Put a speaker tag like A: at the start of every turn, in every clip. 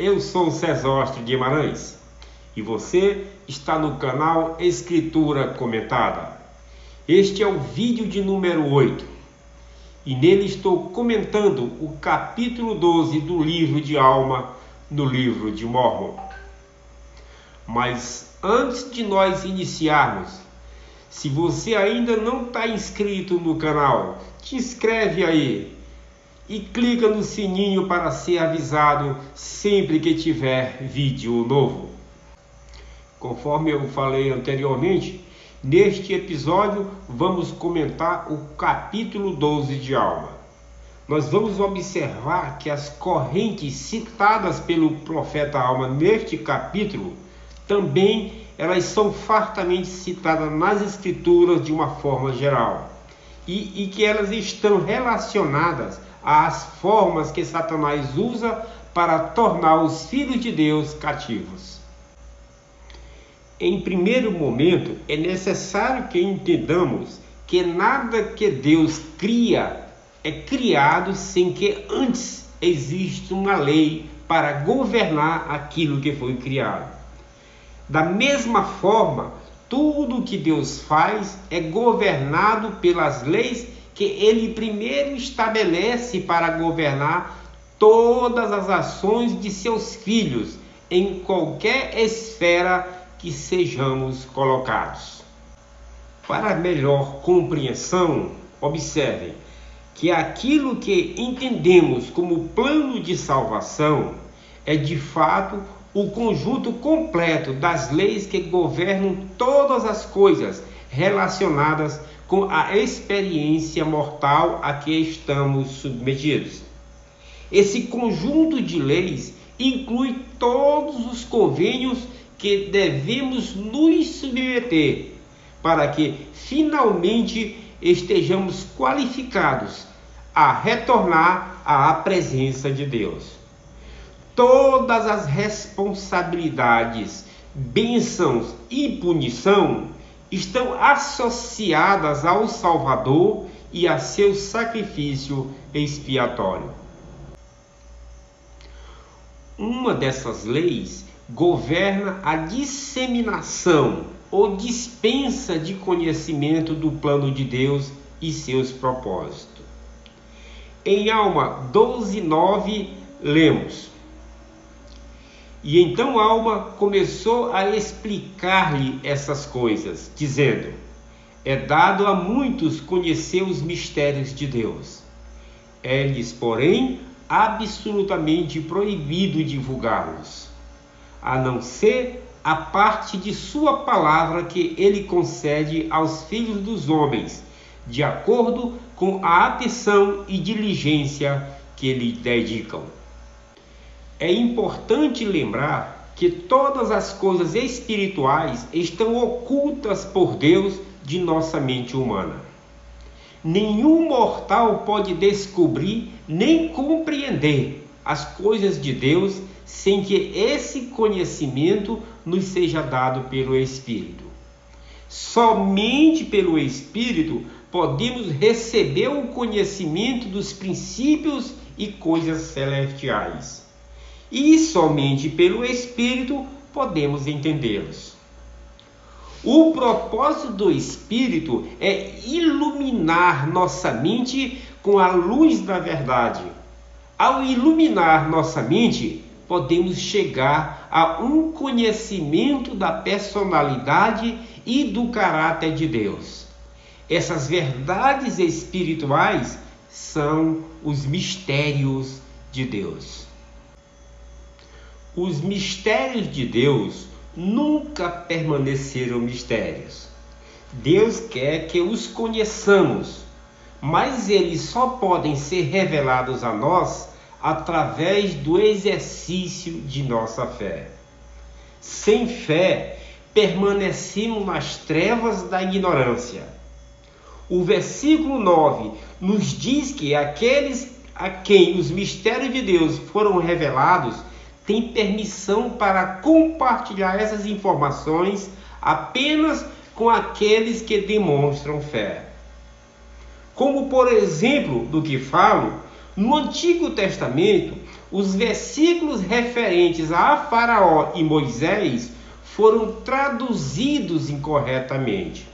A: eu sou Cesóstrio Guimarães e você está no canal Escritura Comentada. Este é o vídeo de número 8 e nele estou comentando o capítulo 12 do livro de Alma no livro de Mórmon. Mas antes de nós iniciarmos, se você ainda não está inscrito no canal, te inscreve aí e clica no sininho para ser avisado sempre que tiver vídeo novo. Conforme eu falei anteriormente, neste episódio vamos comentar o capítulo 12 de Alma. Nós vamos observar que as correntes citadas pelo profeta Alma neste capítulo também elas são fartamente citadas nas escrituras de uma forma geral e que elas estão relacionadas às formas que Satanás usa para tornar os filhos de Deus cativos. Em primeiro momento, é necessário que entendamos que nada que Deus cria é criado sem que antes exista uma lei para governar aquilo que foi criado. Da mesma forma, tudo que Deus faz é governado pelas leis que Ele primeiro estabelece para governar todas as ações de seus filhos em qualquer esfera que sejamos colocados. Para melhor compreensão, observem que aquilo que entendemos como plano de salvação é de fato o conjunto completo das leis que governam todas as coisas relacionadas com a experiência mortal a que estamos submetidos. Esse conjunto de leis inclui todos os convênios que devemos nos submeter para que finalmente estejamos qualificados a retornar à presença de Deus. Todas as responsabilidades, bênçãos e punição estão associadas ao Salvador e a seu sacrifício expiatório. Uma dessas leis governa a disseminação ou dispensa de conhecimento do plano de Deus e seus propósitos. Em Alma 12:9 lemos: E então Alma começou a explicar-lhe essas coisas, dizendo: É dado a muitos conhecer os mistérios de Deus. É-lhes, porém, absolutamente proibido divulgá-los, a não ser a parte de sua palavra que ele concede aos filhos dos homens, de acordo com a atenção e diligência que lhe dedicam. É importante lembrar que todas as coisas espirituais estão ocultas por Deus de nossa mente humana. Nenhum mortal pode descobrir nem compreender as coisas de Deus sem que esse conhecimento nos seja dado pelo Espírito. Somente pelo Espírito podemos receber o conhecimento dos princípios e coisas celestiais. E somente pelo Espírito podemos entendê-los. O propósito do Espírito é iluminar nossa mente com a luz da verdade. Ao iluminar nossa mente, podemos chegar a um conhecimento da personalidade e do caráter de Deus. Essas verdades espirituais são os mistérios de Deus. Os mistérios de Deus nunca permaneceram mistérios. Deus quer que os conheçamos, mas eles só podem ser revelados a nós através do exercício de nossa fé. Sem fé, permanecemos nas trevas da ignorância. O versículo 9 nos diz que aqueles a quem os mistérios de Deus foram revelados têm permissão para compartilhar essas informações apenas com aqueles que demonstram fé. Como por exemplo do que falo, no Antigo Testamento, os versículos referentes a Faraó e Moisés foram traduzidos incorretamente.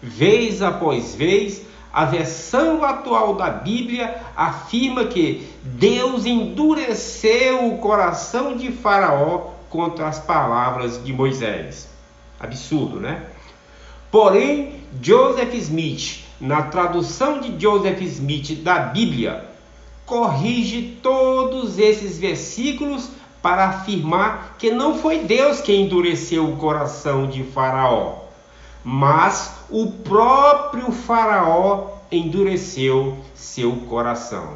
A: Vez após vez, a versão atual da Bíblia afirma que Deus endureceu o coração de Faraó contra as palavras de Moisés. Absurdo, né? Porém, Joseph Smith, na tradução de Joseph Smith da Bíblia, corrige todos esses versículos para afirmar que não foi Deus quem endureceu o coração de Faraó, mas o próprio Faraó endureceu seu coração.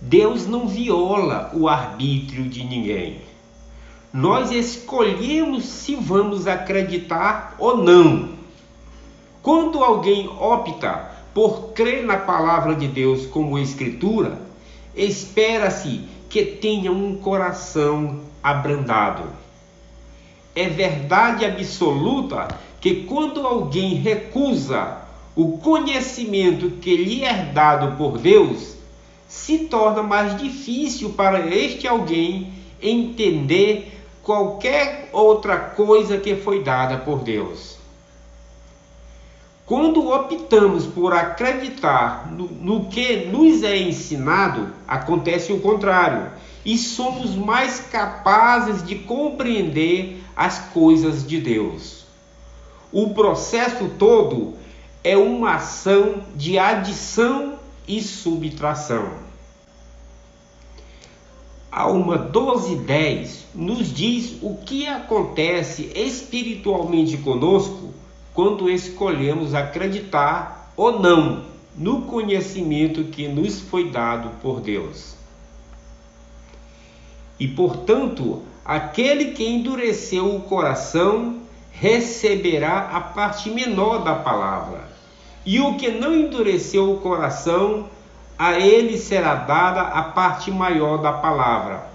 A: Deus não viola o arbítrio de ninguém. Nós escolhemos se vamos acreditar ou não. Quando alguém opta por crer na palavra de Deus como Escritura, espera-se que tenha um coração abrandado. É verdade absoluta que quando alguém recusa o conhecimento que lhe é dado por Deus, se torna mais difícil para este alguém entender qualquer outra coisa que foi dada por Deus. Quando optamos por acreditar no que nos é ensinado, acontece o contrário, e somos mais capazes de compreender as coisas de Deus. O processo todo é uma ação de adição e subtração. Alma 12:10 nos diz o que acontece espiritualmente conosco quando escolhemos acreditar ou não no conhecimento que nos foi dado por Deus. E, portanto, aquele que endureceu o coração receberá a parte menor da palavra, e o que não endureceu o coração, a ele será dada a parte maior da palavra,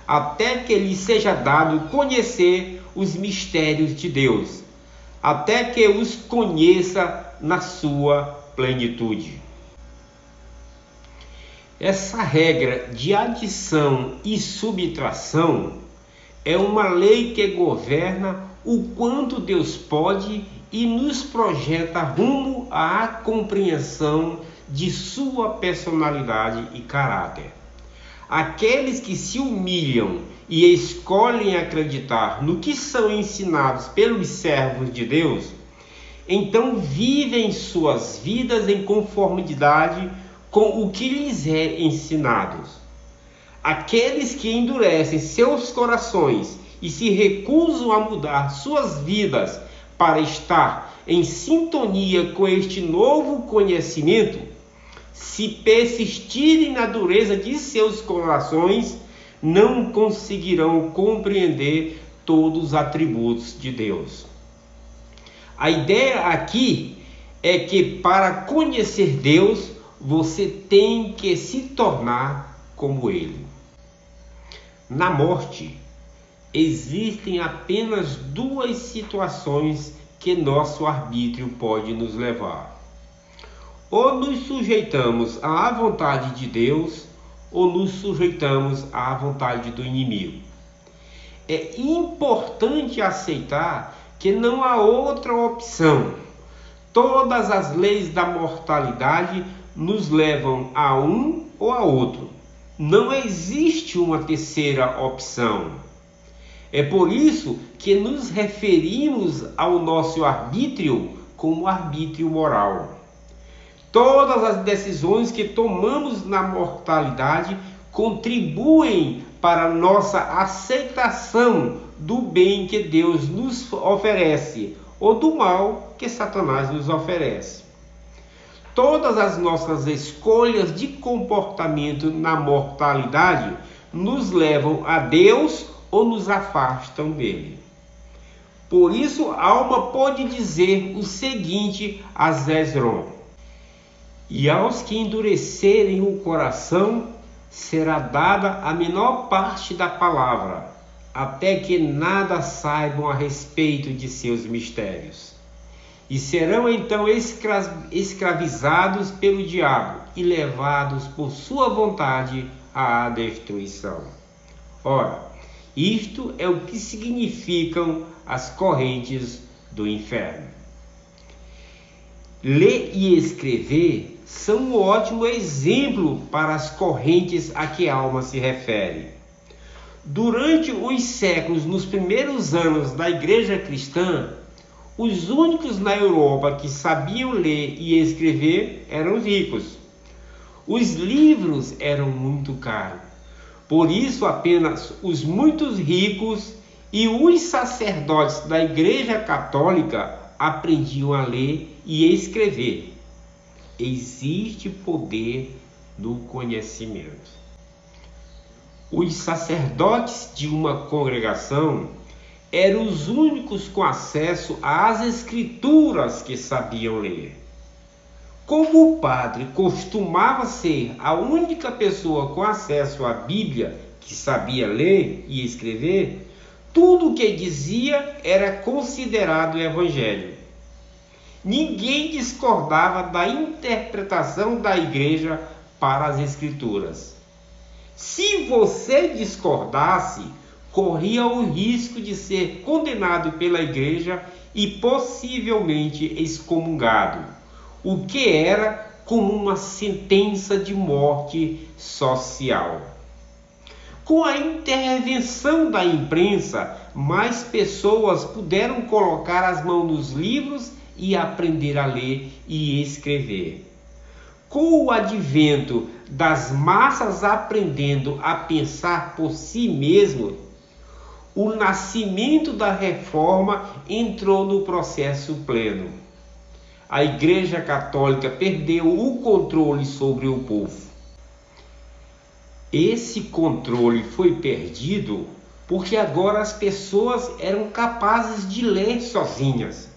A: até que lhe seja dado conhecer os mistérios de Deus, até que os conheça na sua plenitude. Essa regra de adição e subtração é uma lei que governa o quanto Deus pode e nos projeta rumo à compreensão de sua personalidade e caráter. Aqueles que se humilham e escolhem acreditar no que são ensinados pelos servos de Deus, então vivem suas vidas em conformidade com o que lhes é ensinado. Aqueles que endurecem seus corações e se recusam a mudar suas vidas para estar em sintonia com este novo conhecimento, se persistirem na dureza de seus corações, não conseguirão compreender todos os atributos de Deus. A ideia aqui é que para conhecer Deus, você tem que se tornar como Ele. Na morte, existem apenas duas situações que nosso arbítrio pode nos levar. Ou nos sujeitamos à vontade de Deus, ou nos sujeitamos à vontade do inimigo. É importante aceitar que não há outra opção. Todas as leis da mortalidade nos levam a um ou a outro. Não existe uma terceira opção. É por isso que nos referimos ao nosso arbítrio como arbítrio moral. Todas as decisões que tomamos na mortalidade contribuem para nossa aceitação do bem que Deus nos oferece ou do mal que Satanás nos oferece. Todas as nossas escolhas de comportamento na mortalidade nos levam a Deus ou nos afastam dele. Por isso, a alma pode dizer o seguinte a Zezron: e aos que endurecerem o coração será dada a menor parte da palavra, até que nada saibam a respeito de seus mistérios. e serão então escravizados pelo diabo e levados por sua vontade à destruição. Ora, isto é o que significam as correntes do inferno. Ler e escrever são um ótimo exemplo para as correntes a que a alma se refere. Durante os séculos, nos primeiros anos da Igreja Cristã, os únicos na Europa que sabiam ler e escrever eram os ricos. Os livros eram muito caros. Por isso, apenas os muito ricos e os sacerdotes da Igreja Católica aprendiam a ler e escrever. Existe poder no conhecimento. Os sacerdotes de uma congregação eram os únicos com acesso às escrituras que sabiam ler. Como o padre costumava ser a única pessoa com acesso à Bíblia que sabia ler e escrever, tudo o que dizia era considerado evangelho. Ninguém discordava da interpretação da igreja para as escrituras. Se você discordasse, corria o risco de ser condenado pela igreja e possivelmente excomungado, o que era como uma sentença de morte social. Com a intervenção da imprensa, mais pessoas puderam colocar as mãos nos livros e aprender a ler e escrever. Com o advento das massas aprendendo a pensar por si mesmo, o nascimento da reforma entrou no processo pleno. A Igreja Católica perdeu o controle sobre o povo. Esse controle foi perdido porque agora as pessoas eram capazes de ler sozinhas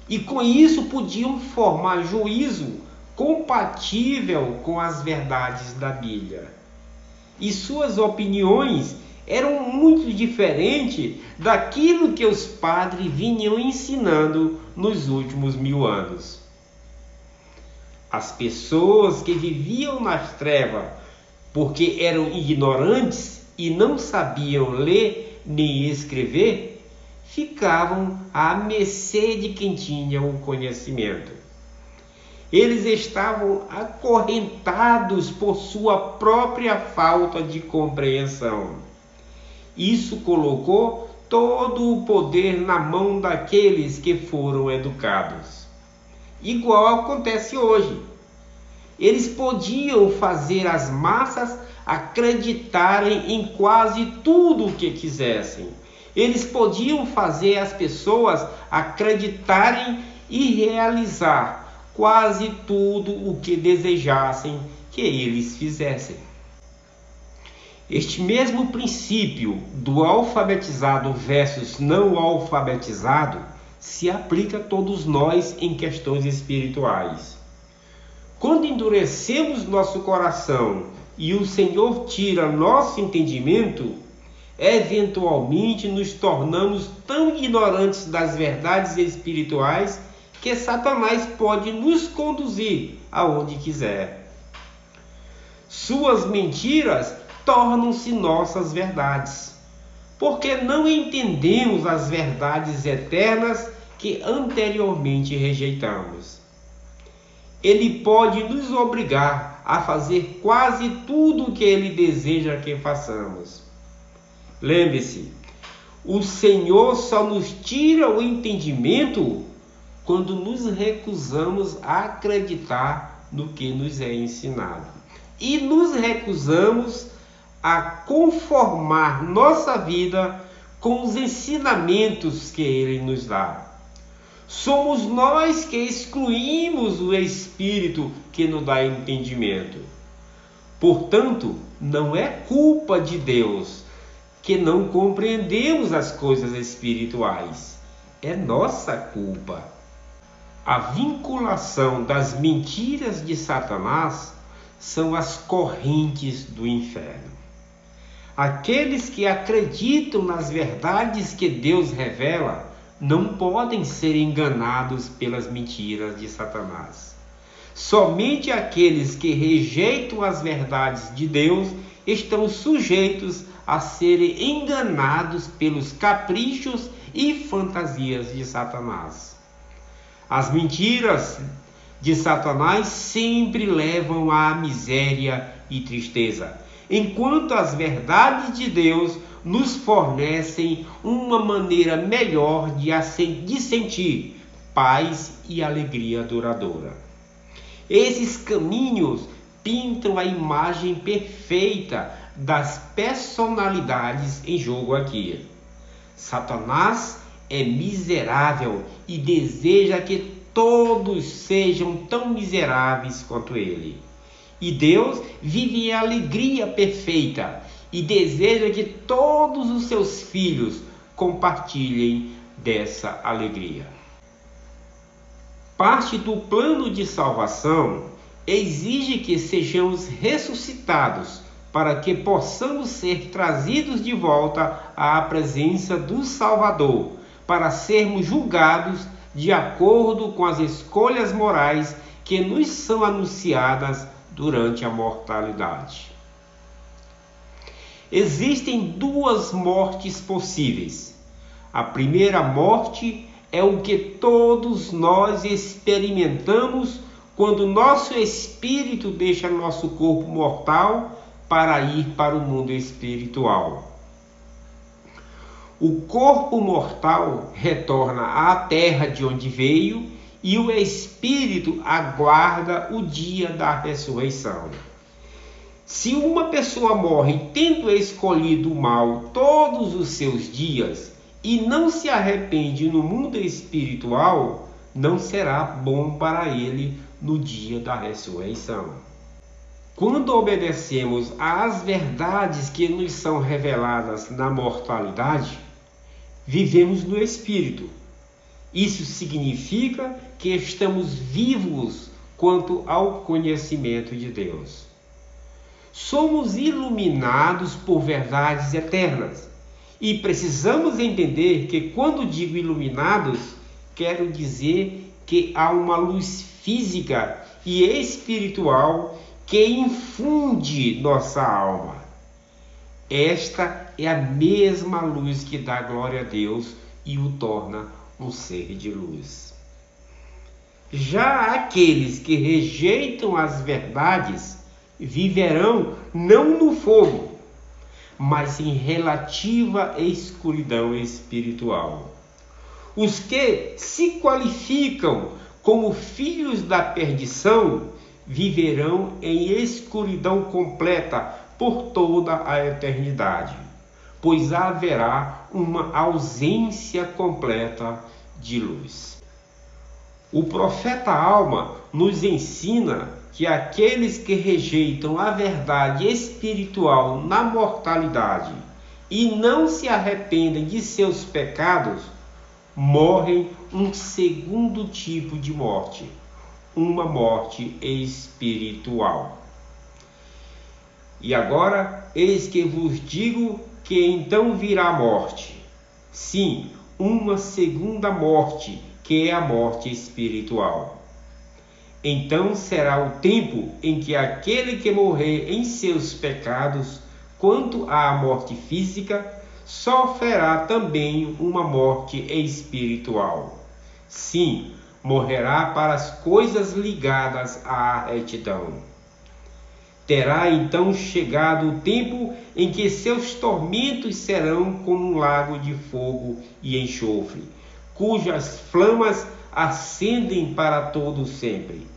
A: e com isso podiam formar juízo compatível com as verdades da Bíblia. E suas opiniões eram muito diferentes daquilo que os padres vinham ensinando nos últimos 1000 anos. As pessoas que viviam nas trevas porque eram ignorantes e não sabiam ler nem escrever, ficavam à mercê de quem tinha o conhecimento. Eles estavam acorrentados por sua própria falta de compreensão. Isso colocou todo o poder na mão daqueles que foram educados. Igual acontece hoje. Eles podiam fazer as massas acreditarem em quase tudo o que quisessem. Eles podiam fazer as pessoas acreditarem e realizar quase tudo o que desejassem que eles fizessem. Este mesmo princípio do alfabetizado versus não alfabetizado se aplica a todos nós em questões espirituais. Quando endurecemos nosso coração e o Senhor tira nosso entendimento, eventualmente nos tornamos tão ignorantes das verdades espirituais que Satanás pode nos conduzir aonde quiser. Suas mentiras tornam-se nossas verdades, porque não entendemos as verdades eternas que anteriormente rejeitamos. Ele pode nos obrigar a fazer quase tudo o que ele deseja que façamos. Lembre-se, o Senhor só nos tira o entendimento quando nos recusamos a acreditar no que nos é ensinado. E nos recusamos a conformar nossa vida com os ensinamentos que ele nos dá. Somos nós que excluímos o Espírito que nos dá entendimento. Portanto, não é culpa de Deus que não compreendemos as coisas espirituais. É nossa culpa. A vinculação das mentiras de Satanás são as correntes do inferno. Aqueles que acreditam nas verdades que Deus revela não podem ser enganados pelas mentiras de Satanás. Somente aqueles que rejeitam as verdades de Deus estão sujeitos a serem enganados pelos caprichos e fantasias de Satanás. As mentiras de Satanás sempre levam à miséria e tristeza, enquanto as verdades de Deus nos fornecem uma maneira melhor de sentir paz e alegria duradoura. Esses caminhos pintam a imagem perfeita das personalidades em jogo aqui. Satanás é miserável e deseja que todos sejam tão miseráveis quanto ele. E Deus vive em alegria perfeita e deseja que todos os seus filhos compartilhem dessa alegria. Parte do plano de salvação exige que sejamos ressuscitados para que possamos ser trazidos de volta à presença do Salvador, para sermos julgados de acordo com as escolhas morais que nos são anunciadas durante a mortalidade. Existem duas mortes possíveis. A primeira morte é o que todos nós experimentamos quando nosso espírito deixa nosso corpo mortal para ir para o mundo espiritual. O corpo mortal retorna à terra de onde veio e o espírito aguarda o dia da ressurreição. Se uma pessoa morre tendo escolhido o mal todos os seus dias e não se arrepende no mundo espiritual, não será bom para ele no dia da ressurreição. Quando obedecemos às verdades que nos são reveladas na mortalidade, vivemos no Espírito. Isso significa que estamos vivos quanto ao conhecimento de Deus. Somos iluminados por verdades eternas e precisamos entender que quando digo iluminados, quero dizer que há uma luz física e espiritual que infunde nossa alma. Esta é a mesma luz que dá glória a Deus e o torna um ser de luz. Já aqueles que rejeitam as verdades viverão não no fogo, mas em relativa escuridão espiritual. Os que se qualificam como filhos da perdição viverão em escuridão completa por toda a eternidade, pois haverá uma ausência completa de luz. O profeta Alma nos ensina que aqueles que rejeitam a verdade espiritual na mortalidade e não se arrependem de seus pecados, morrem um segundo tipo de morte, uma morte espiritual. E agora, eis que vos digo que então virá a morte. Sim, uma segunda morte, que é a morte espiritual. Então será o tempo em que aquele que morrer em seus pecados, quanto à morte física, sofrerá também uma morte espiritual. Sim, morrerá para as coisas ligadas à retidão. Terá então chegado o tempo em que seus tormentos serão como um lago de fogo e enxofre, cujas flamas ascendem para todo sempre.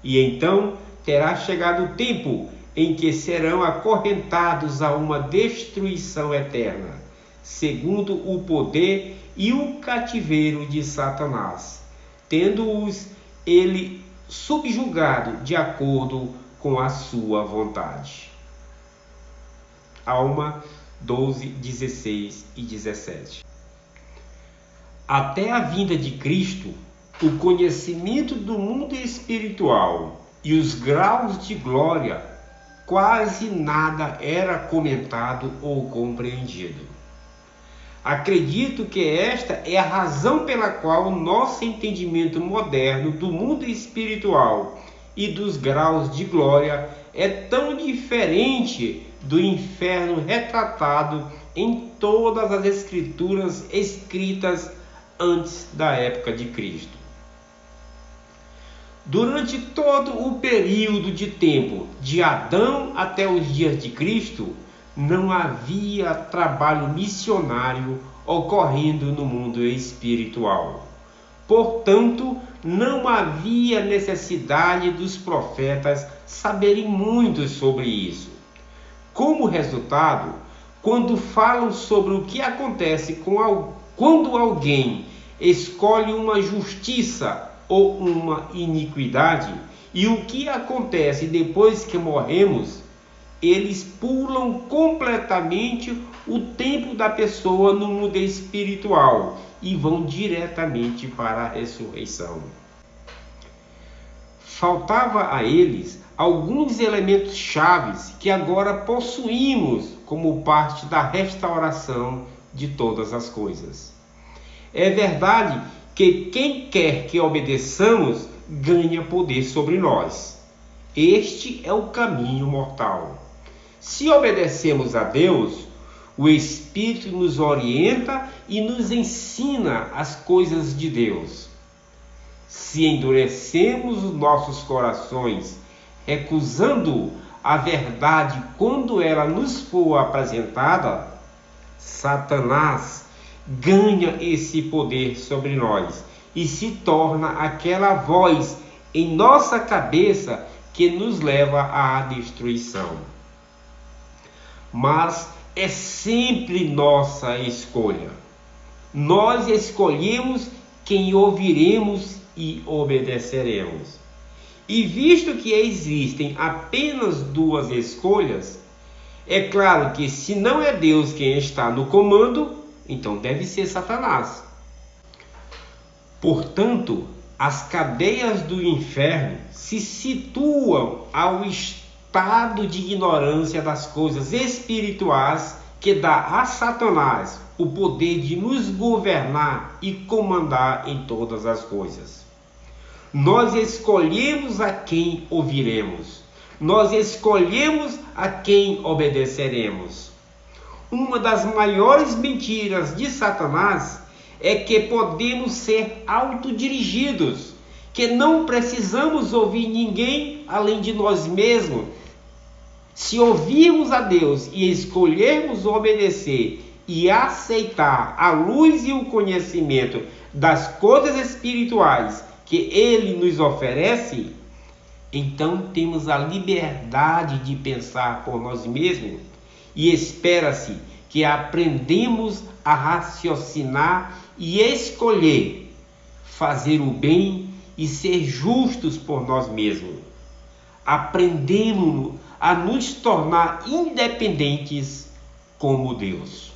A: E então terá chegado o tempo em que serão acorrentados a uma destruição eterna, segundo o poder e o cativeiro de Satanás, tendo-os ele subjugado de acordo com a sua vontade. Alma 12, 16 e 17. Até a vinda de Cristo, o conhecimento do mundo espiritual e os graus de glória, quase nada era comentado ou compreendido. Acredito que esta é a razão pela qual o nosso entendimento moderno do mundo espiritual e dos graus de glória é tão diferente do inferno retratado em todas as escrituras escritas antes da época de Cristo. Durante todo o período de tempo de Adão até os dias de Cristo, não havia trabalho missionário ocorrendo no mundo espiritual. Portanto, não havia necessidade dos profetas saberem muito sobre isso. Como resultado, quando falam sobre o que acontece quando alguém escolhe uma justiça ou uma iniquidade, e o que acontece depois que morremos, eles pulam completamente o tempo da pessoa no mundo espiritual e vão diretamente para a ressurreição. Faltava a eles alguns elementos chaves que agora possuímos como parte da restauração de todas as coisas. É verdade que quem quer que obedeçamos ganha poder sobre nós. Este é o caminho mortal. Se obedecemos a Deus, o Espírito nos orienta e nos ensina as coisas de Deus. Se endurecemos os nossos corações, recusando a verdade quando ela nos for apresentada, Satanás ganha esse poder sobre nós e se torna aquela voz em nossa cabeça que nos leva à destruição. Mas é sempre nossa escolha. Nós escolhemos quem ouviremos e obedeceremos. E visto que existem apenas duas escolhas, é claro que se não é Deus quem está no comando, então deve ser Satanás. Portanto, as cadeias do inferno se situam ao estado de ignorância das coisas espirituais que dá a Satanás o poder de nos governar e comandar em todas as coisas. Nós escolhemos a quem ouviremos. Nós escolhemos a quem obedeceremos. Uma das maiores mentiras de Satanás é que podemos ser autodirigidos, que não precisamos ouvir ninguém além de nós mesmos. Se ouvirmos a Deus e escolhermos obedecer e aceitar a luz e o conhecimento das coisas espirituais que Ele nos oferece, então temos a liberdade de pensar por nós mesmos e espera-se que aprendemos a raciocinar e escolher fazer o bem e ser justos por nós mesmos. Aprendemos a nos tornar independentes como Deus.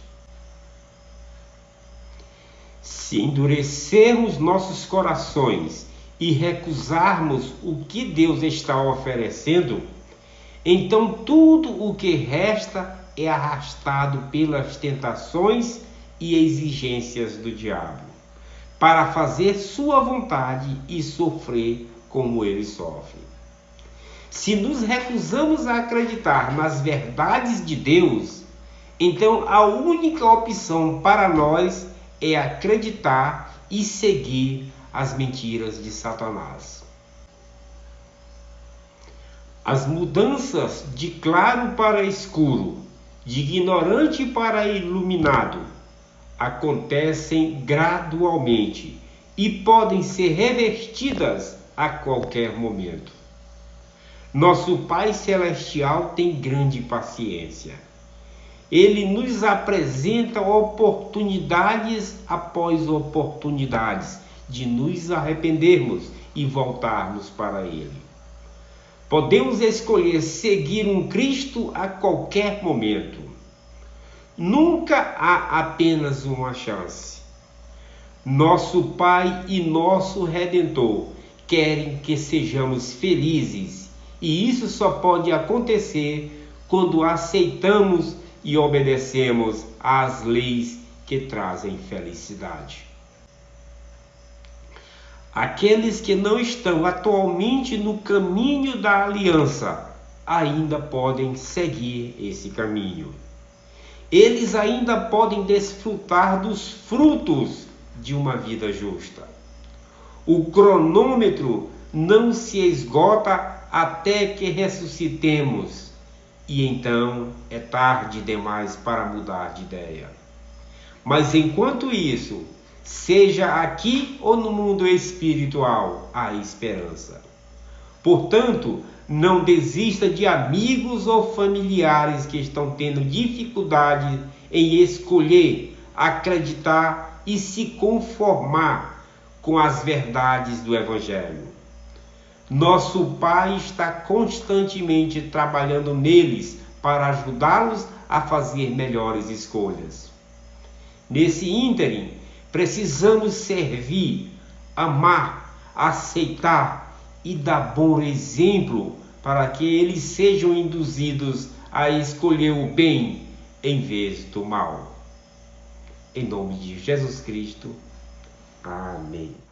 A: Se endurecermos nossos corações e recusarmos o que Deus está oferecendo, então tudo o que resta é arrastado pelas tentações e exigências do diabo, para fazer sua vontade e sofrer como ele sofre. Se nos recusamos a acreditar nas verdades de Deus, então a única opção para nós é acreditar e seguir as mentiras de Satanás. As mudanças de claro para escuro, de ignorante para iluminado, acontecem gradualmente e podem ser revertidas a qualquer momento. Nosso Pai Celestial tem grande paciência. Ele nos apresenta oportunidades após oportunidades de nos arrependermos e voltarmos para Ele. Podemos escolher seguir um Cristo a qualquer momento. Nunca há apenas uma chance. Nosso Pai e nosso Redentor querem que sejamos felizes, e isso só pode acontecer quando aceitamos e obedecemos às leis que trazem felicidade. Aqueles que não estão atualmente no caminho da aliança ainda podem seguir esse caminho. Eles ainda podem desfrutar dos frutos de uma vida justa. O cronômetro não se esgota até que ressuscitemos, e então é tarde demais para mudar de ideia. Mas enquanto isso, seja aqui ou no mundo espiritual, há esperança. Portanto, não desista de amigos ou familiares que estão tendo dificuldade em escolher, acreditar e se conformar com as verdades do Evangelho. Nosso Pai está constantemente trabalhando neles para ajudá-los a fazer melhores escolhas. Nesse ínterim, precisamos servir, amar, aceitar e dar bom exemplo para que eles sejam induzidos a escolher o bem em vez do mal. Em nome de Jesus Cristo. Amém.